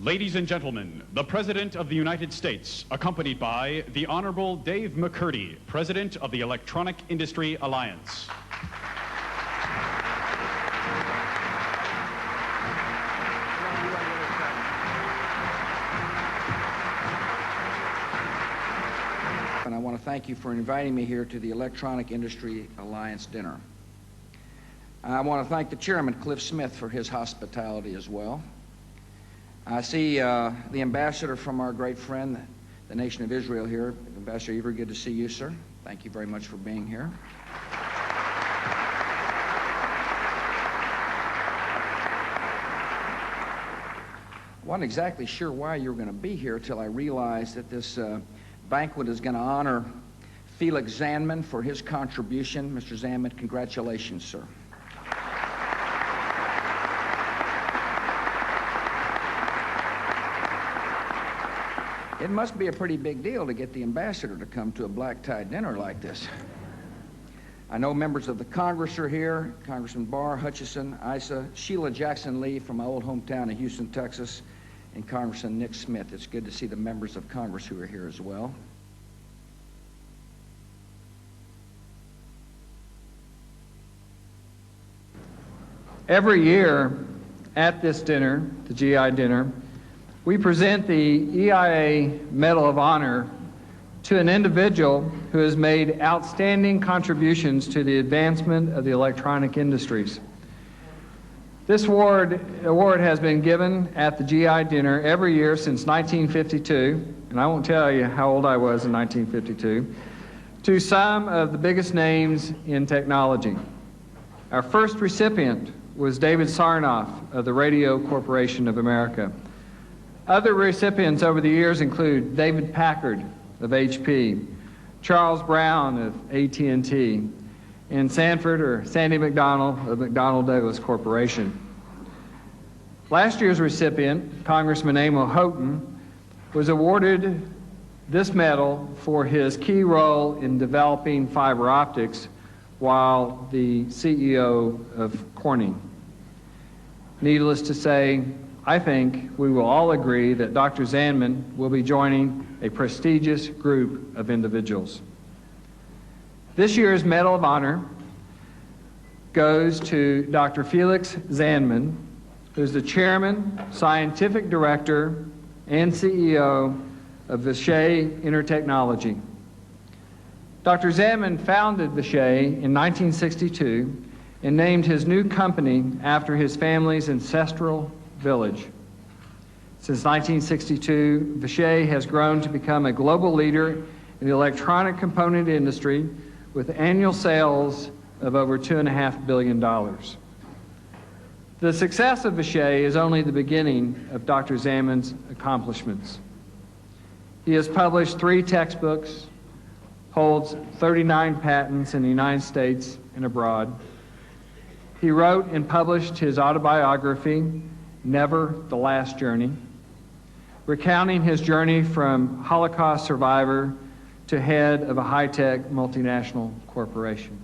Ladies and gentlemen, the President of the United States, accompanied by the Honorable Dave McCurdy, President of the Electronic Industry Alliance. And I want to thank you for inviting me here to the Electronic Industry Alliance dinner. I want to thank the chairman, Cliff Smith, for his hospitality as well. I see the ambassador from our great friend, the nation of Israel here. Ambassador Eber, good to see you, sir. Thank you very much for being here. I wasn't exactly sure why you were going to be here till I realized that this banquet is going to honor Felix Zandman for his contribution. Mr. Zandman, congratulations, sir. It must be a pretty big deal to get the ambassador to come to a black-tie dinner like this. I know members of the Congress are here, Congressman Barr, Hutchison, Issa, Sheila Jackson-Lee from my old hometown of Houston, Texas, and Congressman Nick Smith. It's good to see the members of Congress who are here as well. Every year at this dinner, the GI dinner, we present the EIA Medal of Honor to an individual who has made outstanding contributions to the advancement of the electronic industries. This award has been given at the GI dinner every year since 1952, and I won't tell you how old I was in 1952, to some of the biggest names in technology. Our first recipient was David Sarnoff of the Radio Corporation of America. Other recipients over the years include David Packard of HP, Charles Brown of AT&T, and Sandy McDonald of McDonnell Douglas Corporation. Last year's recipient, Congressman Amo Houghton, was awarded this medal for his key role in developing fiber optics while the CEO of Corning. Needless to say, I think we will all agree that Dr. Zandman will be joining a prestigious group of individuals. This year's Medal of Honor goes to Dr. Felix Zandman, who's the Chairman, Scientific Director, and CEO of Vishay Intertechnology. Dr. Zandman founded Vishay in 1962 and named his new company after his family's ancestral village. Since 1962, Vishay has grown to become a global leader in the electronic component industry with annual sales of over $2.5 billion. The success of Vishay is only the beginning of Dr. Zandman's accomplishments. He has published 3 textbooks, holds 39 patents in the United States and abroad. He wrote and published his autobiography, Never the Last Journey, recounting his journey from Holocaust survivor to head of a high-tech multinational corporation.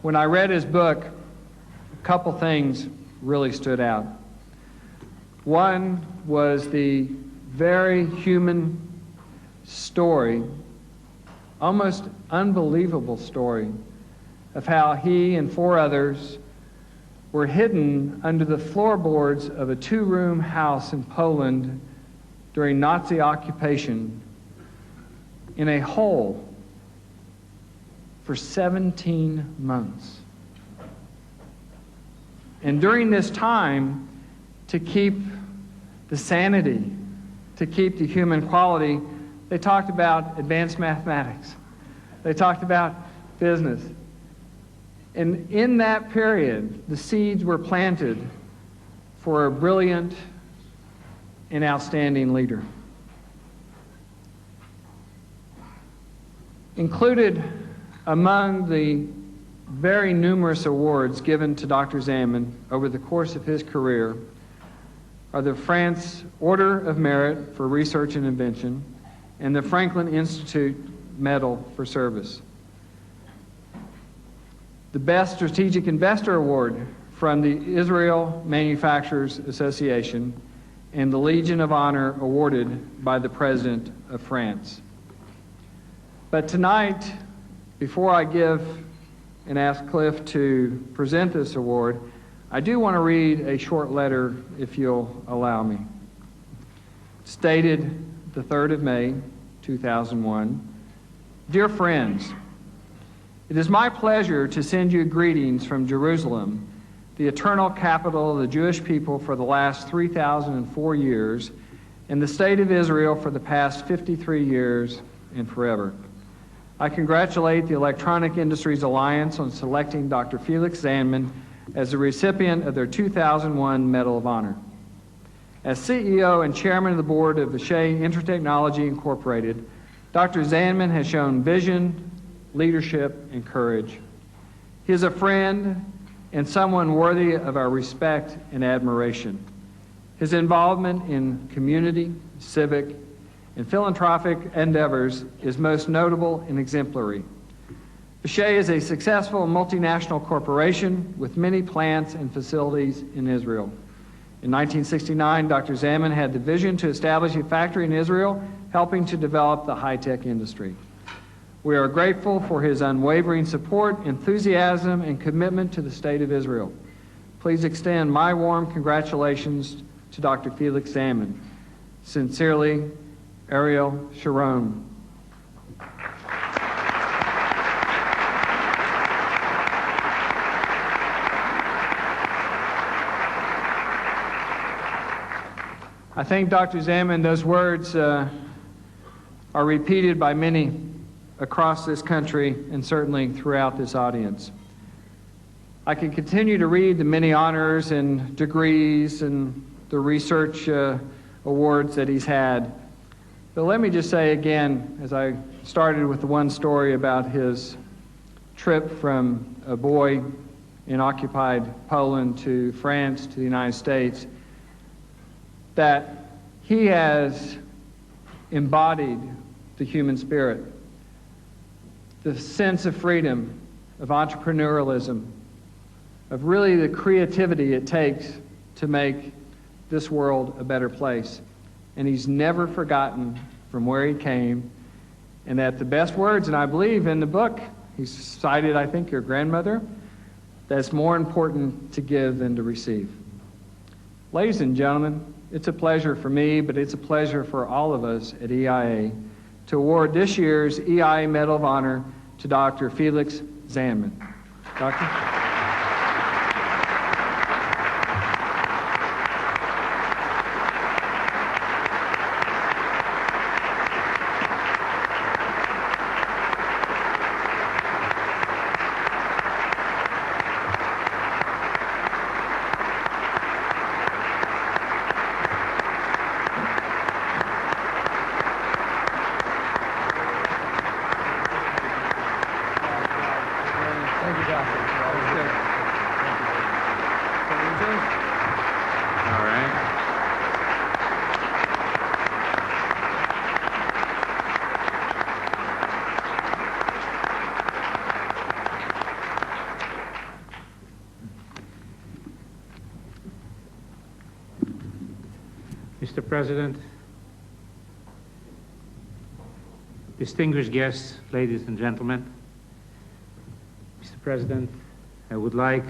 When I read his book, a couple things really stood out. One was the very human story, almost unbelievable story, of how he and 4 others were hidden under the floorboards of a 2-room house in Poland during Nazi occupation in a hole for 17 months. And during this time, to keep the sanity, to keep the human quality, they talked about advanced mathematics. They talked about business. And in that period, the seeds were planted for a brilliant and outstanding leader. Included among the very numerous awards given to Dr. Zandman over the course of his career are the France Order of Merit for Research and Invention and the Franklin Institute Medal for Service. The Best Strategic Investor Award from the Israel Manufacturers Association and the Legion of Honor awarded by the President of France. But tonight, before I give and ask Cliff to present this award, I do want to read a short letter, if you'll allow me. It's dated the 3rd of May, 2001. Dear friends, it is my pleasure to send you greetings from Jerusalem, the eternal capital of the Jewish people for the last 3,004 years, and the state of Israel for the past 53 years and forever. I congratulate the Electronic Industries Alliance on selecting Dr. Felix Zandman as the recipient of their 2001 Medal of Honor. As CEO and chairman of the board of Vishay Intertechnology Incorporated, Dr. Zandman has shown vision, leadership, and courage. He is a friend and someone worthy of our respect and admiration. His involvement in community, civic, and philanthropic endeavors is most notable and exemplary. Vishay is a successful multinational corporation with many plants and facilities in Israel. In 1969, Dr. Zandman had the vision to establish a factory in Israel, helping to develop the high-tech industry. We are grateful for his unwavering support, enthusiasm, and commitment to the state of Israel. Please extend my warm congratulations to Dr. Felix Zandman. Sincerely, Ariel Sharon. I think, Dr. Zandman, those words are repeated by many across this country and certainly throughout this audience. I can continue to read the many honors and degrees and the research awards that he's had. But let me just say again, as I started with the one story about his trip from a boy in occupied Poland to France to the United States, that he has embodied the human spirit, the sense of freedom, of entrepreneurialism, of really the creativity it takes to make this world a better place. And he's never forgotten from where he came, and that the best words, and I believe in the book, he cited, I think, your grandmother, that it's more important to give than to receive. Ladies and gentlemen, it's a pleasure for me, but it's a pleasure for all of us at EIA to award this year's EIA Medal of Honor to Dr. Felix Zandman. Doctor? Mr. President, distinguished guests, ladies and gentlemen, Mr. President, I would like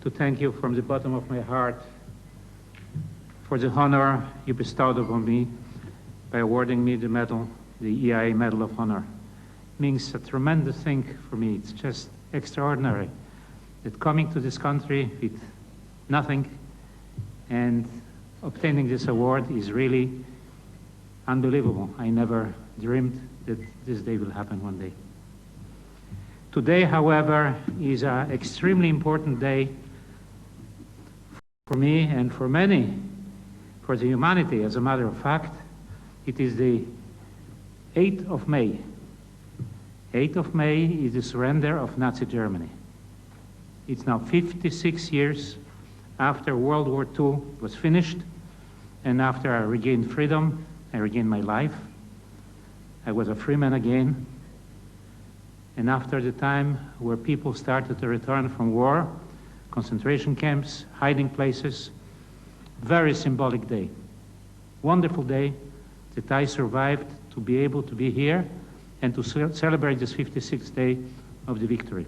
to thank you from the bottom of my heart for the honor you bestowed upon me by awarding me the medal, the EIA Medal of Honor. It means a tremendous thing for me. It's just extraordinary that coming to this country with nothing and obtaining this award is really unbelievable. I never dreamed that this day will happen one day. Today, however, is an extremely important day for me and for many, for the humanity. As a matter of fact, it is the 8th of May. 8th of May is the surrender of Nazi Germany. It's now 56 years after World War II was finished, and after I regained freedom, I regained my life. I was a free man again. And after the time where people started to return from war, concentration camps, hiding places, very symbolic day. wonderful day that I survived to be able to be here and to celebrate this 56th day of the victory.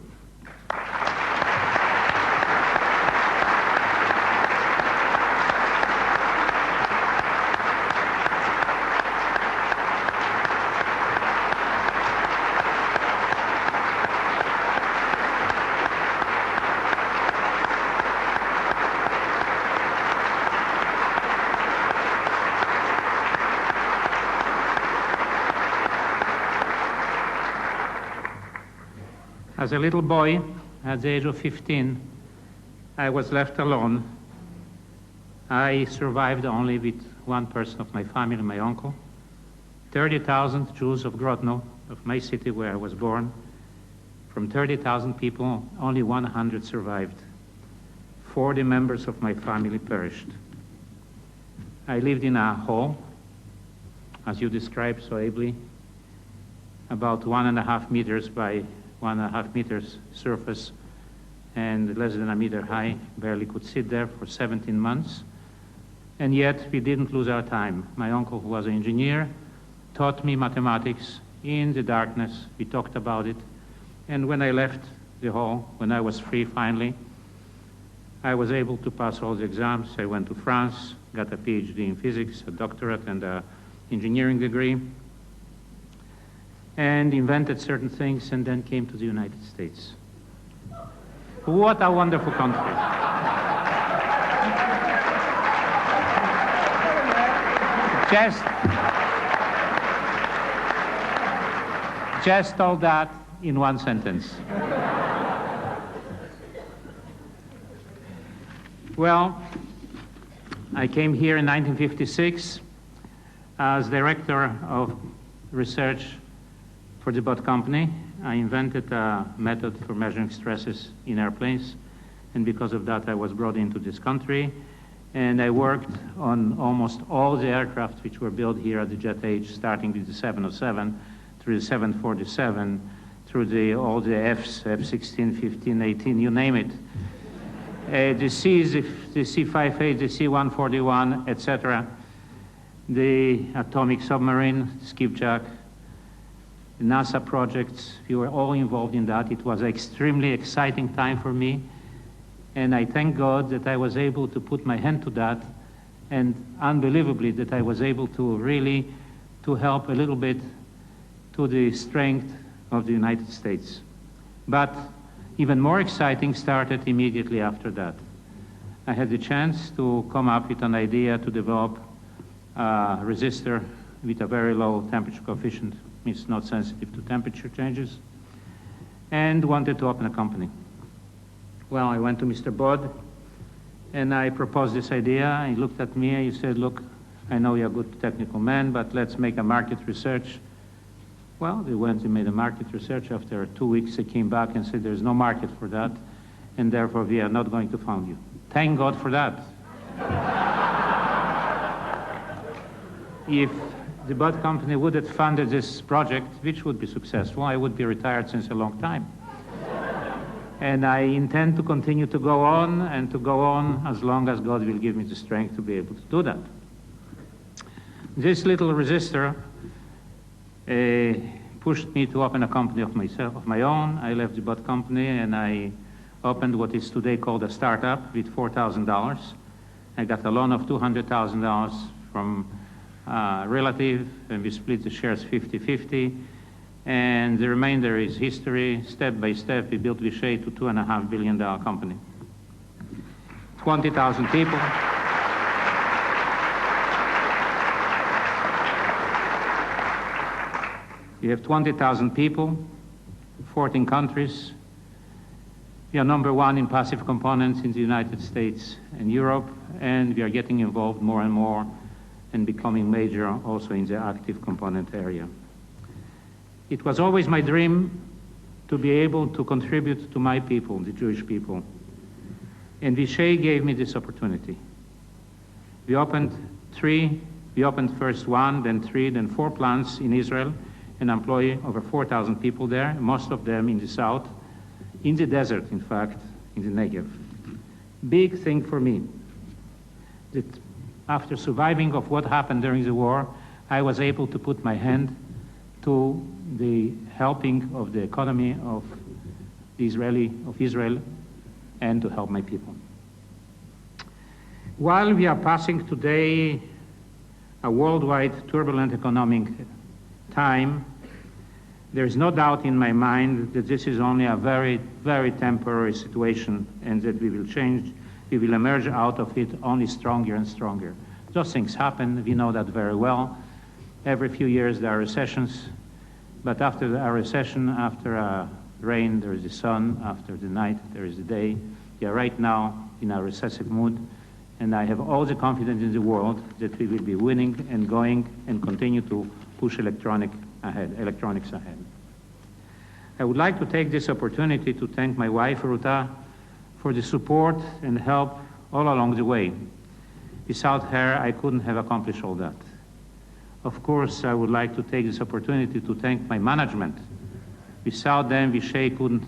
As a little boy, at the age of 15, I was left alone. I survived only with one person of my family, my uncle. 30,000 Jews of Grodno, of my city where I was born. From 30,000 people, only 100 survived. 40 members of my family perished. I lived in a hall, as you described so ably, about 1.5 meters by 1.5 meters surface and less than a meter high. Barely could sit there for 17 months. And yet we didn't lose our time. My uncle, who was an engineer, taught me mathematics in the darkness. We talked about it. And when I left the hall, when I was free finally, I was able to pass all the exams. I went to France, got a PhD in physics, a doctorate, and an engineering degree, and invented certain things, and then came to the United States. What a wonderful country. Just all that in one sentence. Well, I came here in 1956 as director of research for the Bott Company. I invented a method for measuring stresses in airplanes, and because of that I was brought into this country, and I worked on almost all the aircraft which were built here at the jet age, starting with the 707 through the 747, through all the Fs, F-16, 15, 18, you name it. The Cs, the C-58, the C-141, etc. The atomic submarine, skipjack, the NASA projects, we were all involved in that. It was an extremely exciting time for me, and I thank God that I was able to put my hand to that, and unbelievably that I was able to really to help a little bit to the strength of the United States. But even more exciting started immediately after that. I had the chance to come up with an idea to develop a resistor with a very low temperature coefficient. It's not sensitive to temperature changes, and wanted to open a company. Well, I went to Mr. Bod, and I proposed this idea. He looked at me and he said, look, I know you're a good technical man, but let's make a market research. Well, they went and made a market research. After 2 weeks, they came back and said, there's no market for that, and therefore we are not going to fund you. Thank God for that. If the Bott Company would have funded this project, which would be successful, I would be retired since a long time. And I intend to continue to go on and to go on as long as God will give me the strength to be able to do that. This little resistor pushed me to open a company of my own. I left the Bott Company and I opened what is today called a startup with $4,000. I got a loan of $200,000 from relative, and we split the shares 50-50, and the remainder is history. Step by step, we built Vishay to $2.5 billion company. 20,000 people. We have 20,000 people, 14 countries. We are #1 in passive components in the United States and Europe, and we are getting involved more and more and becoming major also in the active component area. It was always my dream to be able to contribute to my people, the Jewish people. And Vishay gave me this opportunity. We opened first 1, then 3, then 4 plants in Israel, and employ over 4,000 people there, most of them in the south, in the desert, in fact, in the Negev. Big thing for me, that after surviving of what happened during the war, I was able to put my hand to the helping of the economy of Israel and to help my people. While we are passing today a worldwide turbulent economic time, there is no doubt in my mind that this is only a very, very temporary situation and that we will change, we will emerge out of it only stronger and stronger. Those things happen, we know that very well. Every few years there are recessions, but after a recession, after a rain, there is the sun, after the night, there is the day. We are right now in a recessive mood, and I have all the confidence in the world that we will be winning and going and continue to push electronics ahead. I would like to take this opportunity to thank my wife, Ruta, for the support and help all along the way. Without her, I couldn't have accomplished all that. Of course, I would like to take this opportunity to thank my management. Without them, Vishay couldn't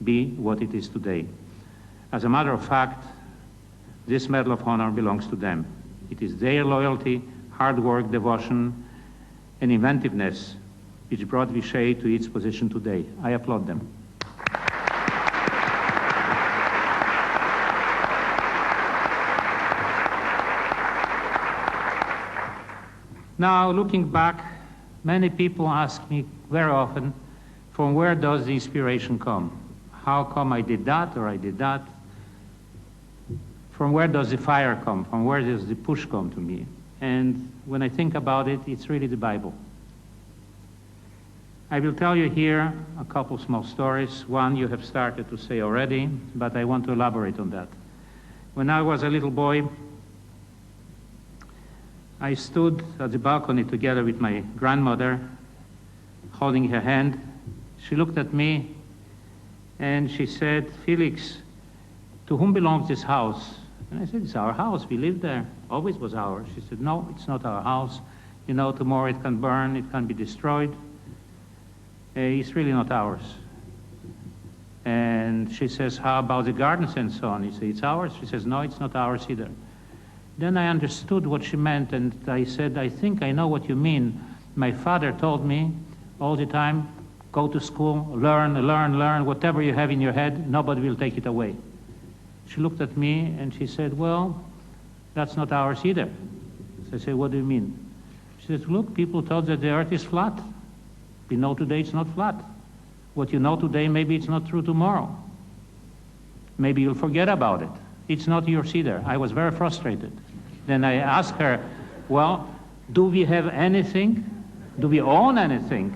be what it is today. As a matter of fact, this Medal of Honor belongs to them. It is their loyalty, hard work, devotion, and inventiveness which brought Vishay to its position today. I applaud them. Now, looking back, many people ask me very often, from where does the inspiration come? How come I did that or I did that? From where does the fire come? From where does the push come to me? And when I think about it, it's really the Bible. I will tell you here a couple small stories. One you have started to say already, but I want to elaborate on that. When I was a little boy, I stood at the balcony together with my grandmother, holding her hand. She looked at me and she said, "Felix, to whom belongs this house?" And I said, "It's our house. We live there. Always was ours." She said, "No, it's not our house. You know, tomorrow it can burn, it can be destroyed. It's really not ours." And she says, "How about the gardens and so on?" He said, "It's ours." She says, "No, it's not ours either." Then I understood what she meant, and I said, "I think I know what you mean. My father told me all the time, go to school, learn, whatever you have in your head, nobody will take it away." She looked at me and she said, "Well, that's not ours either." So I said, "What do you mean?" She said, "Look, people thought that the earth is flat. We know today it's not flat. What you know today, maybe it's not true tomorrow. Maybe you'll forget about it. It's not yours either." I was very frustrated. Then I asked her, "Well, do we have anything? Do we own anything?"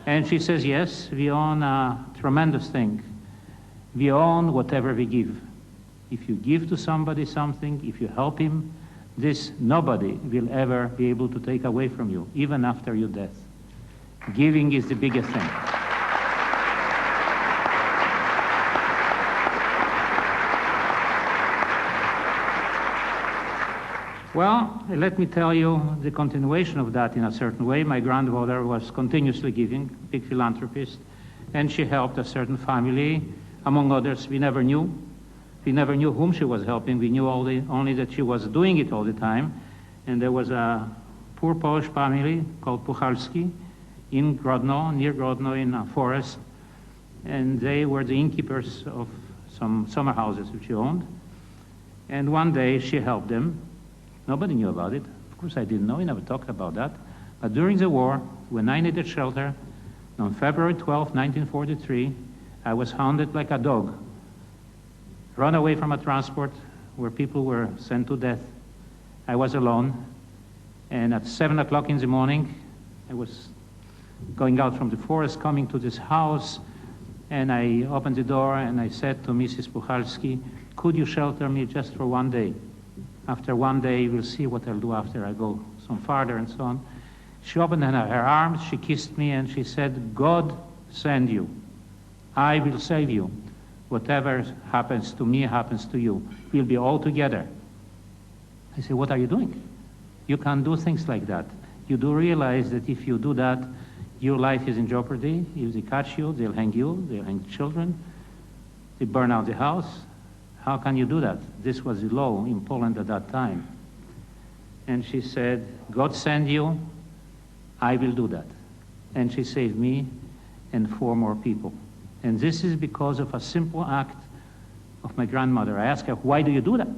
And she says, "Yes, we own a tremendous thing. We own whatever we give. If you give to somebody something, if you help him, this nobody will ever be able to take away from you, even after your death. Giving is the biggest thing." Well, let me tell you the continuation of that in a certain way. My grandmother was continuously giving, big philanthropist, and she helped a certain family. Among others, we never knew. We never knew whom she was helping. We knew only that she was doing it all the time. And there was a poor Polish family called Puchalski in Grodno, near Grodno in a forest. And they were the innkeepers of some summer houses which she owned. And one day she helped them. Nobody knew about it. Of course I didn't know, we never talked about that. But during the war, when I needed shelter, on February 12, 1943, I was hounded like a dog, run away from a transport where people were sent to death. I was alone, and at 7 o'clock in the morning, I was going out from the forest, coming to this house, and I opened the door and I said to Mrs. Puchalski, "Could you shelter me just for one day? After one day, we'll see what I'll do after I go some farther," and so on. She opened her arms, she kissed me, and she said, "God send you. I will save you. Whatever happens to me happens to you. We'll be all together." I said, "What are you doing? You can't do things like that. You do realize that if you do that, your life is in jeopardy. If they catch you, they'll hang the children, they burn out the house. How can you do that?" This was the law in Poland at that time. and she said, God send you, I will do that. And she saved me and 4 more people. And this is because of a simple act of my grandmother. I asked her, why do you do that?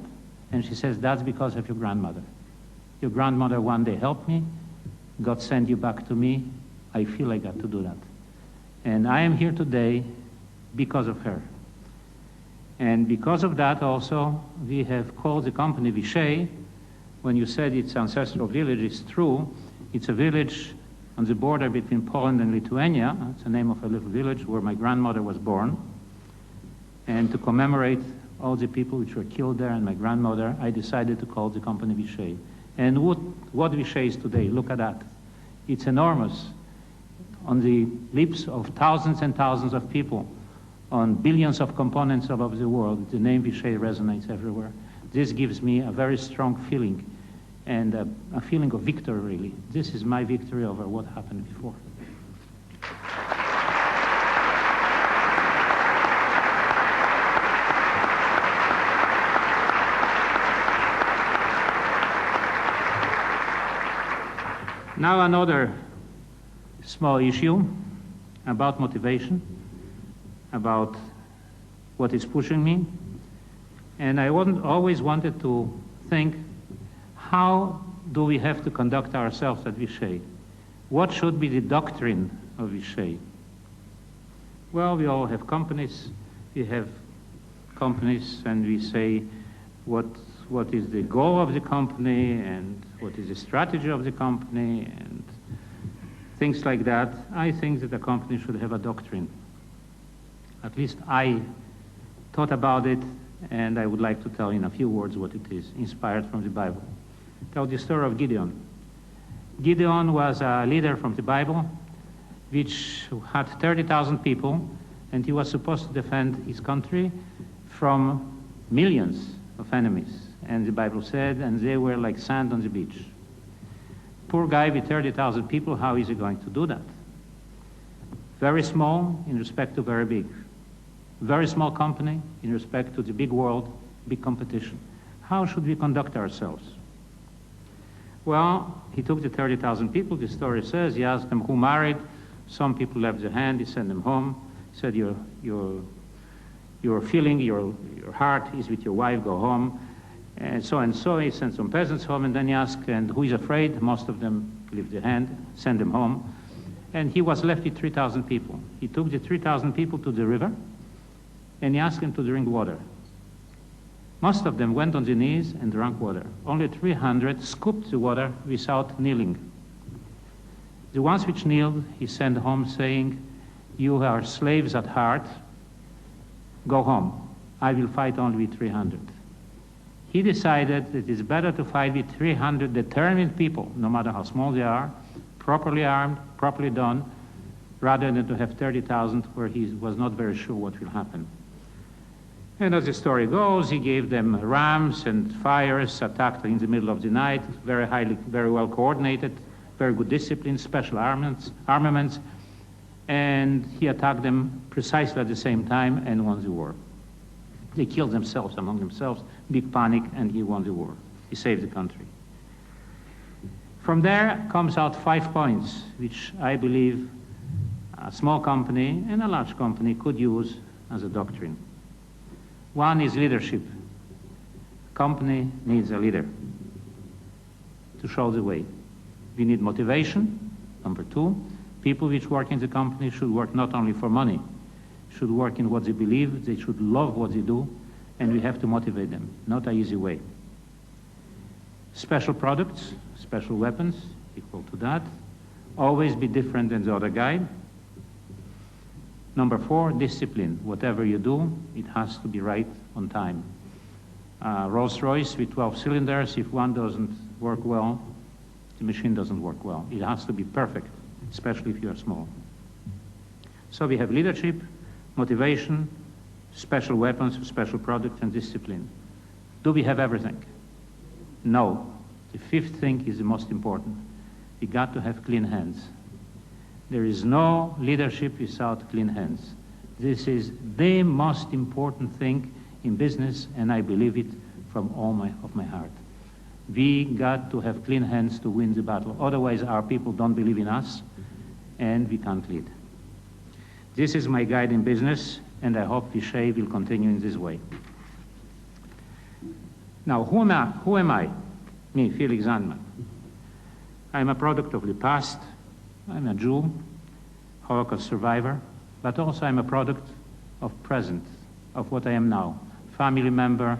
And she says, that's because of your grandmother. Your grandmother one day helped me. God sent you back to me. I feel I got to do that. And I am here today because of her. And because of that also, we have called the company Vishay. When you said it's ancestral village, it's true. It's a village on the border between Poland and Lithuania. It's the name of a little village where my grandmother was born. And to commemorate all the people which were killed there and my grandmother, I decided to call the company Vishay. And what Vishay is today, look at that. It's enormous. On the lips of thousands and thousands of people, on billions of components all over the world, the name Vishay resonates everywhere. This gives me a very strong feeling, and a feeling of victory, really. This is my victory over what happened before. Now another small issue about motivation, about what is pushing me. And I always wanted to think, how do we have to conduct ourselves at Vishay? What should be the doctrine of Vishay? Well, we all have companies. We have companies and we say what is the goal of the company and what is the strategy of the company and things like that. I think that a company should have a doctrine. At least I thought about it, and I would like to tell in a few words what it is, inspired from the Bible. Tell the story of Gideon. Gideon was a leader from the Bible, which had 30,000 people, and he was supposed to defend his country from millions of enemies. And the Bible said, and they were like sand on the beach. Poor guy with 30,000 people, how is he going to do that? Very small in respect to very big. Very small company in respect to the big world, big competition. How should we conduct ourselves? Well, he took the 30,000 people, the story says, he asked them who married. Some people left their hand, he sent them home. He said, your feeling, your heart is with your wife, go home. And so, he sent some peasants home, and then he asked, and who is afraid? Most of them left their hand, sent them home. And he was left with 3,000 people. He took the 3,000 people to the river, and he asked them to drink water. Most of them went on their knees and drank water. Only 300 scooped the water without kneeling. The ones which kneeled, he sent home saying, you are slaves at heart, go home. I will fight only with 300. He decided that it's better to fight with 300 determined people, no matter how small they are, properly armed, properly done, rather than to have 30,000 where he was not very sure what will happen. And as the story goes, he gave them rams and fires, attacked in the middle of the night, very well coordinated, very good discipline, special armaments, and he attacked them precisely at the same time and won the war. They killed themselves among themselves, big panic, and he won the war. He saved the country. From there comes out 5 points, which I believe a small company and a large company could use as a doctrine. One is leadership. Company needs a leader to show the way. We need motivation. Number 2, people which work in the company should work not only for money, should work in what they believe, they should love what they do, and we have to motivate them. Not an easy way. Special products, special weapons, equal to that. Always be different than the other guy. Number 4, discipline. Whatever you do, it has to be right on time. Rolls-Royce with 12 cylinders, if one doesn't work well, the machine doesn't work well. It has to be perfect, especially if you are small. So we have leadership, motivation, special weapons, special products, and discipline. Do we have everything? No. The 5th thing is the most important. We got to have clean hands. There is no leadership without clean hands. This is the most important thing in business, and I believe it from all of my heart. We got to have clean hands to win the battle. Otherwise, our people don't believe in us, and we can't lead. This is my guide in business, and I hope Vishay will continue in this way. Now, who am I? Me, Felix Zandman. I'm a product of the past. I'm a Jew, Holocaust survivor, but also I'm a product of present, of what I am now. Family member,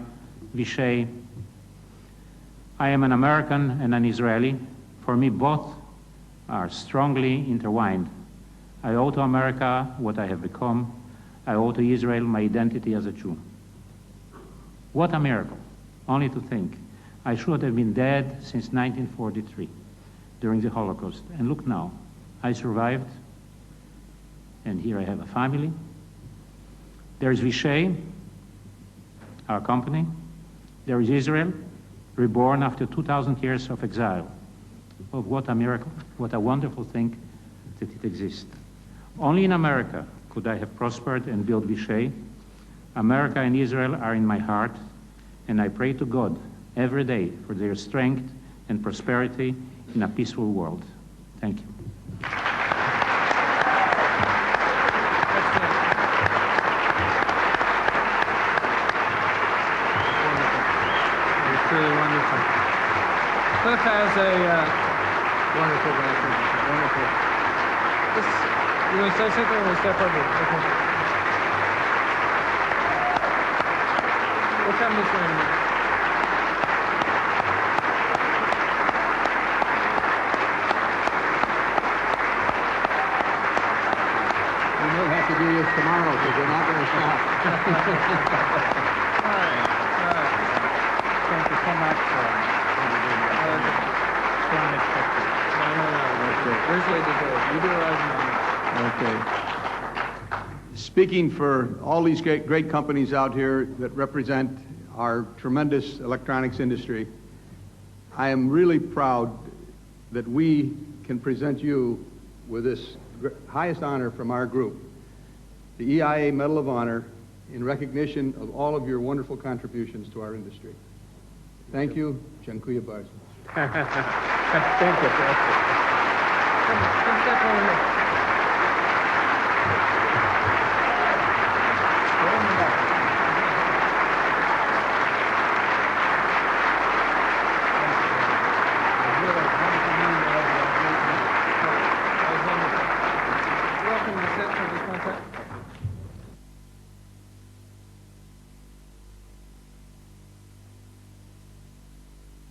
Vishay. I am an American and an Israeli. For me, both are strongly intertwined. I owe to America what I have become. I owe to Israel my identity as a Jew. What a miracle. Only to think. I should have been dead since 1943, during the Holocaust. And look now, I survived, and here I have a family. There's Vishay, our company. There is Israel, reborn after 2,000 years of exile. Oh, what a miracle, what a wonderful thing that it exists. Only in America could I have prospered and built Vishay. America and Israel are in my heart, and I pray to God every day for their strength and prosperity in a peaceful world. Thank you. It's really wonderful. Cliff has a wonderful background. Wonderful. You want to say something or step over? Okay. We'll come this way in a minute. We may have to do this tomorrow because we're not going to stop. All right. Thank you so much for showing it. No. Richly deserved. You do realize now. Okay. Speaking for all these great companies out here that represent our tremendous electronics industry, I am really proud that we can present you with this highest honor from our group, the EIA Medal of Honor, in recognition of all of your wonderful contributions to our industry. Thank you. Dziękuję bardzo. Thank you. Come step over here.